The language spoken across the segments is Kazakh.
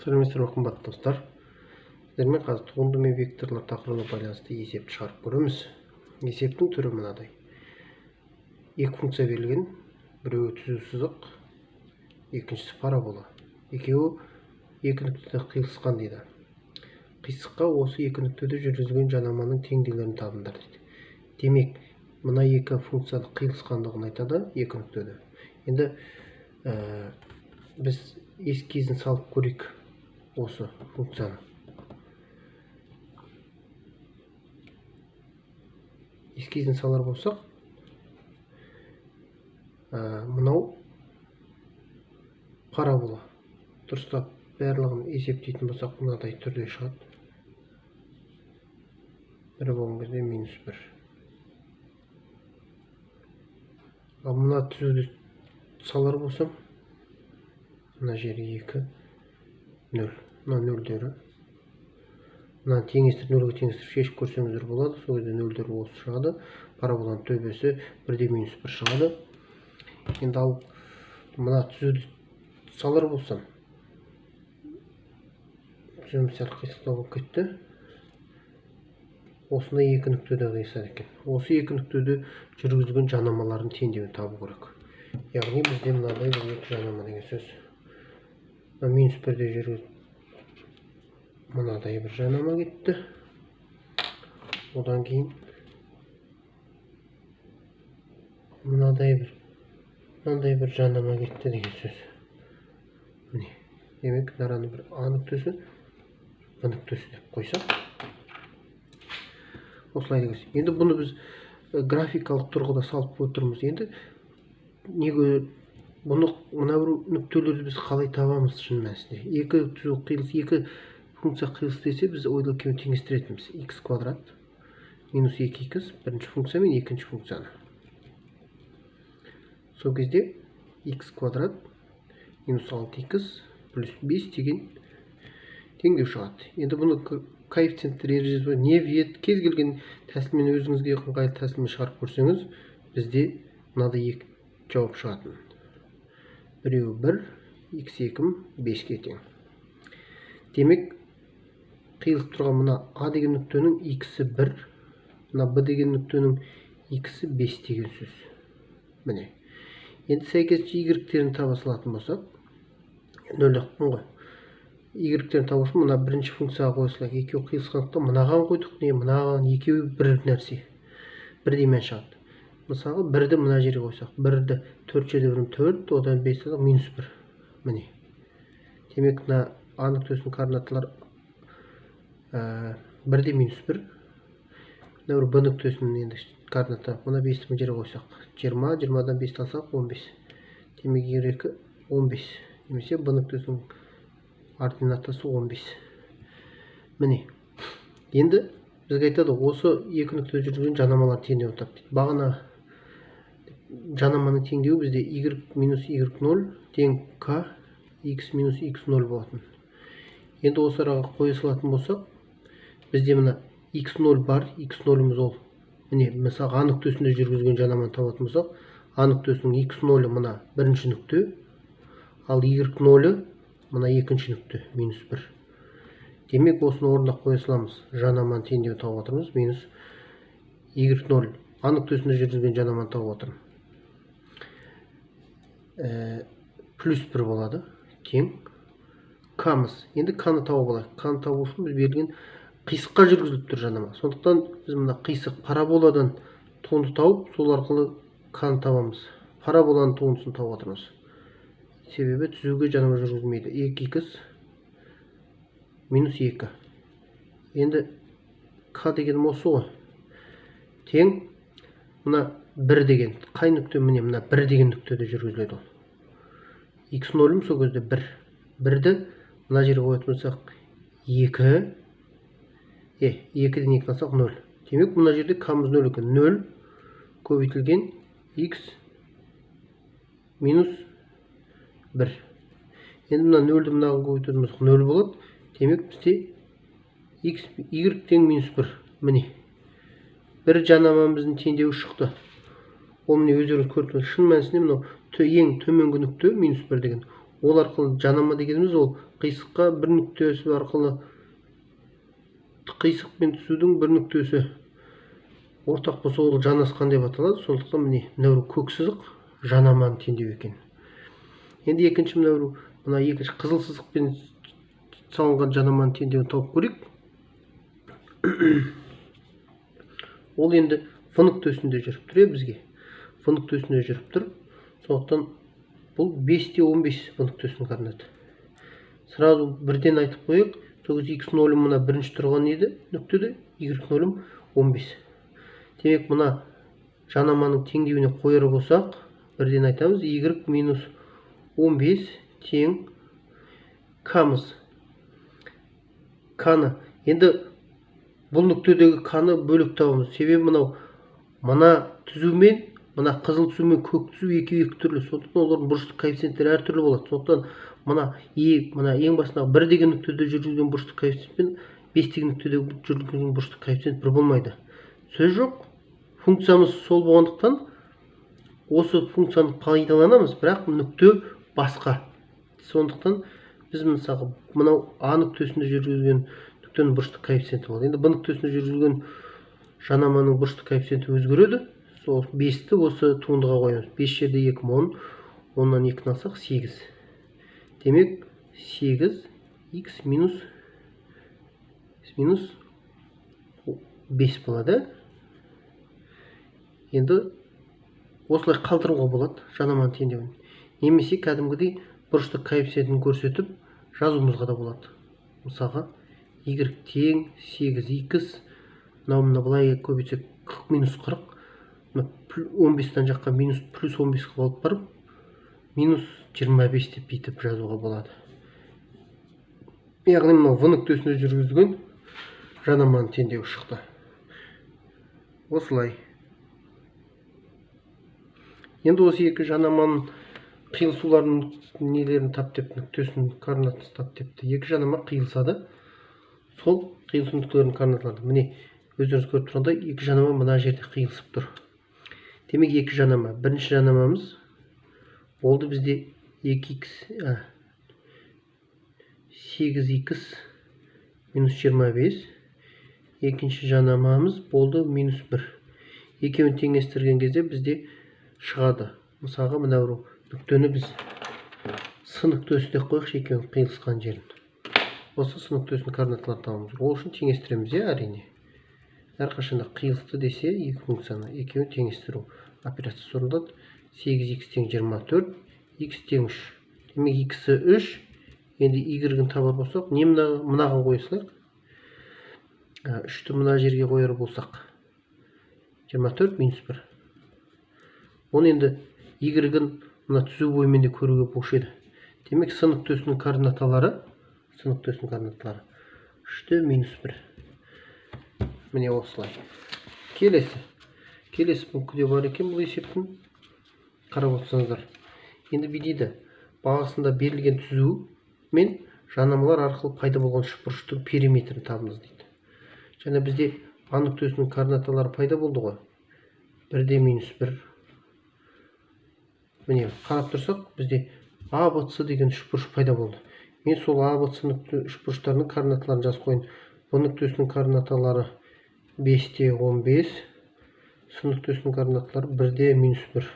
Сәлеметсіздер қымбатты достар. Сіздермен қазір туынды мен векторлар тақырыбына байланысты есепті шығарып көреміз. Есептің түрі мынадай. Екі функция берілген, біреуі түзу сызық, екіншісі парабола. Екеуі екі нүктеде қиылысқан дейді. Қисыққа осы екі нүктеде жүргізілген жанаманың теңдеулерін табыңдар дейді. Демек, мына екі функцияның қиылысқандығын айтады екі нүктеде. Енді біз эскизін салып көрейік осы функцияны. Эскизін салар болсақ, мынау парабола. Дұрыстап барлығын есептейтін болсақ, мынадай түрде шығады. 1 болған кезде -1. Ал мына түзуді салар болсам, мына жері 2, 0. Мына нөлдері. Мына теңестіріп, нөлге теңестіріп шешіп көрсеңіздер болады. Сол кезде нөлдер осы шығады. Параболаның төбесі 1-де -1 шығады. Енді ал мына түзуді салар болсам, түзу сәл қисықтау болып кетті. Осындай екі нүктеде қиысады екен. Осы екі нүктеде жүргізілген жанамалардың теңдеуін табу керек. Яғни бізде мынадай бір екі жанама деген сөз. -1-де жүргізілген мынадай бір жанама кетті. Одан кейін мынадай бір жанама кетті деген сөз. Міне, демек мынаны бір А нүктесі, Б нүктесі деп қойсақ. Осылай деген сөз. Енді бұны біз графикалық тұрғыда салып отырмыз. Енді неге бұны мына бір нүктелерді біз қалай табамыз шын мәнісінде? Екі түзу қиылыс, екі функция қиылыс десе, біз ойлап теңестіретініміз x квадрат минус 2x бірінші функция мен екінші функцияны. Сол кезде x квадрат минус 6x плюс 5 деген теңдеу шығады. Енді бұны коэффициенттер ережесі не вет кез келген тәсілмен өзіңізге ыңғайлы тәсілмен шығарып көрсеңіз, бізде мынадай екі жауап шығатын. Біреуі 1, x2 5-ке тең. Демек, қиылысып тұрған мына А деген нүктенің x-і 1, мына Б деген нүктенің x-і 5 деген сөз. Міне. Енді сәйкесінше y-терін таба салатын болсақ, 0 ақпын ғой. Y-терін табу үшін мына бірінші функцияға қойсылайық. Екеуі қиылысқандықтан мынаған қойдық, не мынаған, екеуі бір нәрсе. Бірдей мән шығады. Мысалы, 1-ді мына жерге қойсақ, 1-ді 4 жерде 4, одан 5 -1. Міне. Демек, мына А нүктесінің координаталары 1-де -1. Мына Б нүктесінің енді координаты, мына 5-ті мына жерге қойсақ, 20, 20-дан 5 алсақ 15. Демек, Y 15. Немесе Б нүктесінің ординатасы 15. Міне. Енді бізге айтады, осы екі нүктеде жүрген жанамалар теңдеуін тап дейді. Бағана жанаманың теңдеуі бізде y минус y0 тең k x минус x0 болатын. Енді осы араға қоя салатын болсақ, бізде мына x0 бар, x0'ымыз ол. Міне, мысалы А нүктесінде жүргізген жанаманы табатын болсақ, А нүктесінің x0'ы мына бірінші нүкте, ал y0'ы мына екінші нүкте, -1. Демек, осыны орнына қоя саламыз. Жанаманы теңдеуін тауып отырмыз, минус y0. А нүктесінде жүргізген жанаманы тауып отырмыз. Плюс 1 болады, тең k-мыз. Енді k-ны тауып алайық. K-ны табу үшін біз берілген қисыққа жүргізіліп тұр жанама. Сондықтан біз мына қисық параболадан туынды тауып, сол арқылы k-ны табамыз. Параболаның туындысын тауып отырмыз. Себебі түзуге жанама жүргізілмейді. 2x минус 2. Енді k деген осы ғой. Тең мына 1 деген қай нүкте? Міне мына 1 деген нүктеде жүргізіледі ол. x0'ым сол кезде 1. 1-ді мына жерге қоятын болсақ 2. 2-ден 2 алсақ 0. Демек, мына жерде k-мыз 0 екен. 0 көбейтілген x минус 1. Енді мына 0-ді мынаған көбейтетін болсақ 0 болады. Демек, бізде y тең -1. Міне. Бір жанамамыздың теңдеуі шықты. Ол міне өздеріңіз көрдіңіз. Шын мәнісінде мынау ең төменгі нүкте -1 деген. Ол арқылы жанама дегеніміз ол қисыққа бір нүктесі арқылы қисық пен түсудің бір нүктесі ортақ болса ол жанасқан деп аталады. Сондықтан міне мынау көк сызық жанаманы теңдеу екен. Енді екінші мына екінші қызыл сызықпен салынған жанаманы теңдеуін тауып көрейік. Ол енді в нүктесінде жүріп тұр бізге. В нүктесінде жүріп тұр. Сондықтан бұл 5-15 в нүктесінің координаты. Сразу бірден айтып қойық. Сол кезде x нолым мына бірінші тұрған еді нүктеде, y нолым 15. Демек мына жанаманың теңдеуіне қояр болсақ, бірден айтамыз y минус 15 тең k-мыз. K-ны енді бұл нүктедегі k-ны бөлік табамыз. Себебі мына түзумен, мына қызыл түсу мен көк түсу екі түрлі. Сондықтан олардың бұрыштық коэффициенттері әртүрлі болады. Сондықтан мына ең басындағы 1 деген нүктеде жүргізген бұрыштық коэффициент пен 5 деген нүктеде жүргізген бұрыштық коэффициент бір болмайды. Сөз жоқ. Функциямыз сол болғандықтан осы функцияны пайдаланамыз, бірақ нүкте басқа. Сондықтан біз мысалы мынау А нүктесінде жүргізген нүктенің бұрыштық коэффициенті болады. Енді Б нүктесінде жүргізген жанаманың бұрыштық коэффициенті өзгереді. Сол 5-ті осы туындыға қоямыз. 5 жерде 2 10, 10-нан 2-ні алсақ 8. Демек 8x минус 5 болады. Енді осылай қалдыруға болады жанаманы теңдеуін. Немесе кәдімгідей бұрыштық коэффициентін көрсетіп жазуымызға да болады. Мысалға y тең 8x, мына былай көбейтсек 40 минус 40, 15-тен жаққа минус плюс 15 қалып барып, минус 25 деп бүйтіп жазуға болады. Яғни мынау в нүктесінде жүргізген жанаманы теңдеуі шықты. Осылай. Енді осы екі жанаманың қиылысуларының нелерін тап деп, нүктесінің координатын тап депті. Екі жанама қиылысады. Сол қиылысу нүктелерінің координаттары. Міне өздеріңіз көріп тұрғандай, екі жанама мына жерде қиылысып тұр. Демек екі жанама. Бірінші жанамамыз болды бізде 8x минус 25. Екінші жанамамыз болды минус 1. Екеуін теңестірген кезде бізде шығады. Мысалға мына нүктені біз С нүктесі деп қойықшы, екеуін қиылысқан жерін. Осы С нүктесінің координаттарын табамыз. Ол үшін теңестіреміз, әрине. Әрқашанда қиылысты десе, екі функцияны екеуін теңестіру операциясы орындалады. 8x тең 24, x тең 3. Демек x-і 3. Енді y-ін табар болсақ, не мынаға қойсақ? 3-ті мына жерге қойар болсақ, 24 минус 1. Оны енді y-ін мына түзу бойымен де көруге болушы еді. Демек С нүктесінің координаталары 3-ті минус 1. Міне осылай. Келесі пунктте бар екен бұл есептің. Қарап отырсаңыздар. Енді бидейді бағасында берілген түзу мен жанамалар арқылы пайда болған үшбұрыштың периметрін табыңыз дейді. Және бізде А нүктесінің координаталары пайда болды ғой. 1-де минус 1. Міне қарап тұрсақ, бізде А, Б, С деген үшбұрыш пайда болды. Мен сол А, Б, С үшбұрыштарының координаталарын жазып қойын. Б нүктесінің координаталары 5-те 15, С нүктесінің координаталары 1-де минус 1.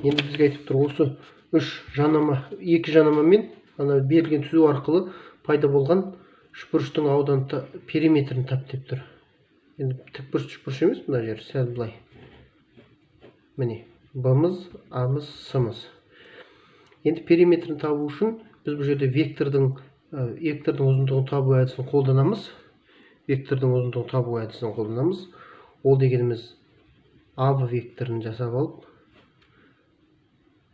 Енді бізге айтып тұр, осы екі жанама мен берілген түзу арқылы пайда болған үшбұрыштың ауданы периметрін тап деп тұр. Енді тікбұрыш үшбұрыш емес, мына жер сәл былай. Міне, Б-мыз, А-мыз, С-мыз. Енді периметрін табу үшін біз бұл жерде вектордың ұзындығын табу әдісін қолданамыз. Ол дегеніміз АВ векторын жасап алып,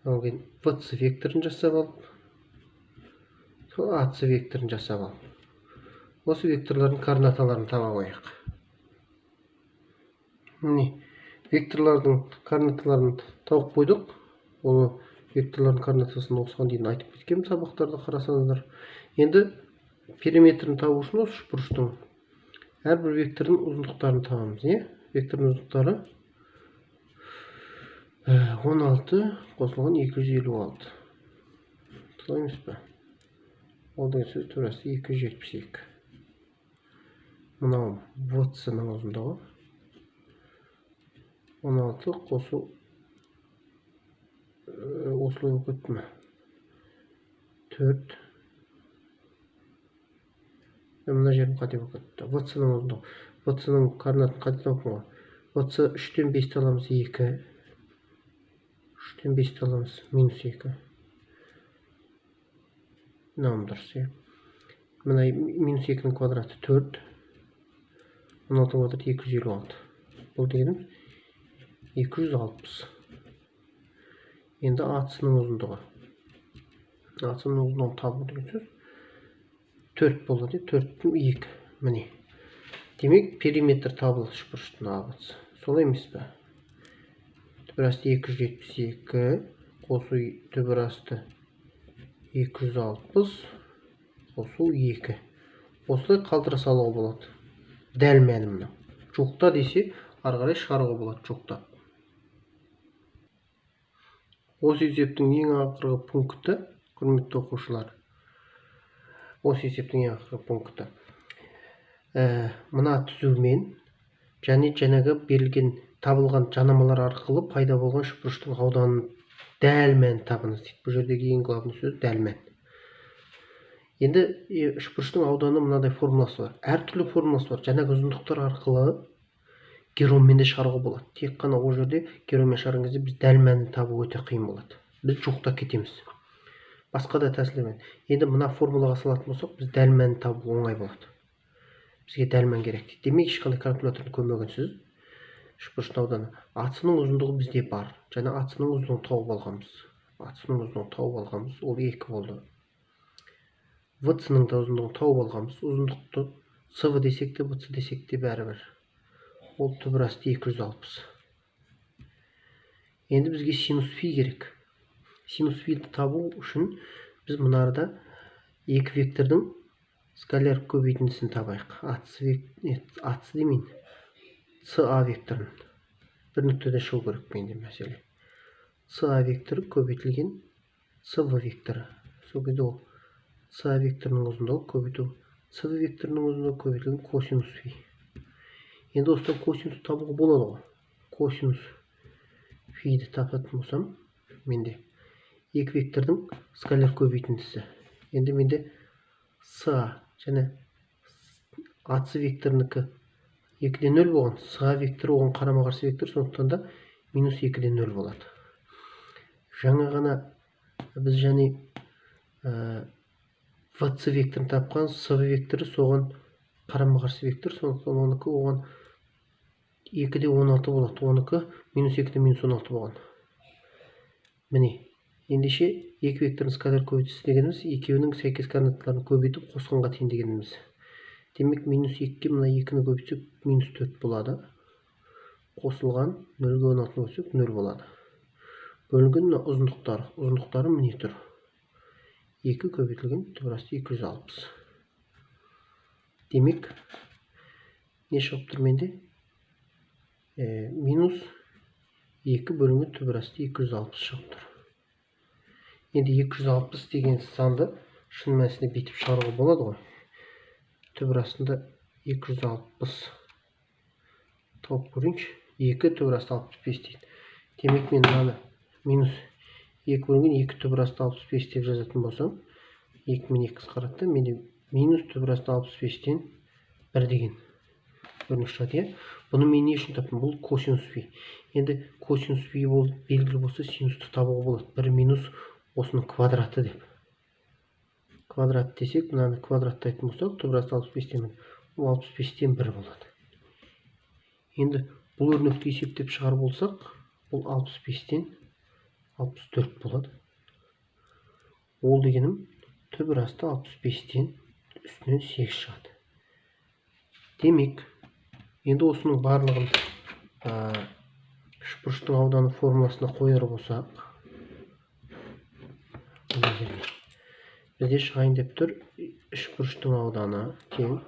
ВЦ векторын жасап алып, АЦ векторын жасап алып. Осы векторлардың координаталарын таба қояйық. Міне, векторлардың координаталарын тауып қойдық. Оны векторлардың координатасын осыған дейін айтып кеткенмін, сабақтарда қарасаңыздар. Енді периметрін табу үшін осы үшбұрыштың әрбір вектордың ұзындықтарын табамыз. Вектордың ұзындықтары 16 қосылған 256. Солай емес пе? Ол деген сөз түбір асты 272. Мынау VC-ның ұзындығы 16 қосу осылай болып кетті ме? 4. Мына жерім қате болып кетті. VC-ның ұзындығы. VC-ның координатын қате тауып ма? VC 3-тен 5-ті аламыз 2. 3-тен 5-ті аламыз минус 2. Мынауым дұрыс, е. Мына минус 2-ның квадраты 4. 16 квадрат 256. Бұл дегенім 260. Енді AC-ның ұзындығы. AC-ның ұзындығын табу деген сөз 4 болады. 4-тің 2. Міне. Демек, периметр табылды үшбұрыштың ABC. Солай емес пе? Түбір асты 272 қосу түбір асты 260 қосу 2. Осылай қалдыра салуға болады. Дәл мәні мынау. Жоқта десе, ары қарай шығаруға болады жоқта. Осы есептің ең ақырғы пункті, құрметті оқушылар. Осы есептің ең ақырғы пункті. Мына түзумен және жаңағы берілген табылған жанамалар арқылы пайда болған үшбұрыштың ауданын дәл мән табыңыз дейді. Бұл жердегі ең главный сөз дәл мән. Енді үшбұрыштың ауданы мынадай формуласы бар. Әртүрлі формуласы бар. Жаңағы ұзындықтар арқылы героммен де шығаруға болады. Тек қана ол жерде героммен шығарған кезде біз дәл мәнін табу өте қиын болады. Біз жоқта кетеміз. Басқа да тәсілмен. Енді мына формулаға салатын болсақ, біз дәл мәнін табу оңай болады. Бізге дәл мән керек дейді. Демек, ешқандай калькулятордың көмегінсіз үшбұрыштың ауданы. AC-ның ұзындығы бізде бар. Және AC-ның ұзындығын тауып алғанбыз. AC-ның ұзындығын тауып алғанбыз. Ол 2 болды. VC-ның да ұзындығын тауып алғанбыз. Ұзындықты CV десек те, VC десек те бәрібір. Ол түбір асты 260. Енді бізге синус фи керек. Синус фиді табу үшін біз мынарда екі вектордың скаляр көбейтіндісін табайық. AC демейін. CA векторын. Бір нүктеден шығу керек менде мәселе. CA векторы көбейтілген CV векторы. Сол кезде ол CA векторының ұзындығы көбейту CV векторының ұзындығы көбейтілген косинус фи. Енді осыдан косинус табуға болады ғой. Косинус фиді тапатын болсам, менде екі вектордың скаляр көбейтіндісі. Енді менде CA және AC векторынікі 2-ден 0 болған. CA векторы оған қарама-қарсы вектор, сондықтан да минус 2-ден 0 болады. Жаңа ғана біз және VC векторын тапқан, CV векторы соған қарама-қарсы вектор, сондықтан оныкі оған 2-де 16 болады. Оныкі минус 2-де минус 16 болған. Міне, ендеше екі векторын скаляр көбейтісі дегеніміз екеуінің сәйкес координаттарын көбейтіп қосқанға тең дегеніміз. Демек, минус 2-ге мына 2-ні көбейтсек минус 4 болады. Қосылған 0-ге 16-ны көбейтсек 0 болады. Бөлінген ұзындықтары. Ұзындықтары міне тұр. 2 көбейтілген түбір асты 260. Демек, не шығып тұр менде? Минус 2 бөлінген түбір асты 260 шығып тұр. Енді 260 деген санды шын мәнісінде бүйтіп шығаруға болады ғой. Түбір астында 260 тауып көрейінші. 2 түбір асты 65 дейді. Демек, мен мынаны минус 2 бөлінген 2 түбір асты 65 деп жазатын болсам, 2 мен 2 қысқарады. Менде минус түбір асты 65-тен 1 деген көрініс шығады. Бұны мен не үшін таптым? Бұл косинус фи. Енді косинус фи белгілі болса, синусты табуға болады. 1 минус осының квадраты деп. Квадрат десек, мынаны квадраттайтын болсақ, түбір асты 65-тен 65-тен 1 болады. Енді бұл өрнекті есептеп шығар болсақ, бұл 65-тен 64 болады. Ол дегенім түбір асты 65-тен үстінен 8 шығады. Демек, енді осының барлығын үшбұрыштың ауданы формуласына қойар болсақ, бізде шығайын деп тұр, үшбұрыштың ауданы тең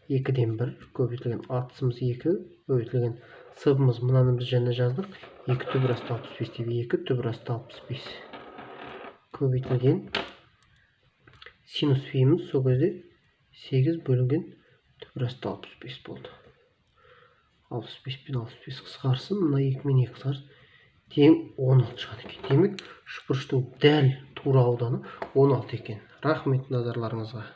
2-ден 1 көбейтілген атысымыз 2 көбейтілген сыбымыз, мынаны біз және жаздық, 2 түбір асты 65 деп 2 түбір асты 65 көбейтілген синус фейіміз сол кезде 8 бөлінген түбір асты 65 болды. 65 пен 65 қысқарсын, мына 2 мен 2 қысқарсын, тең 16 шығады екен. Демек, үшбұрыштың дәл тура ауданы 16 екен. Рахмет назарларыңызға.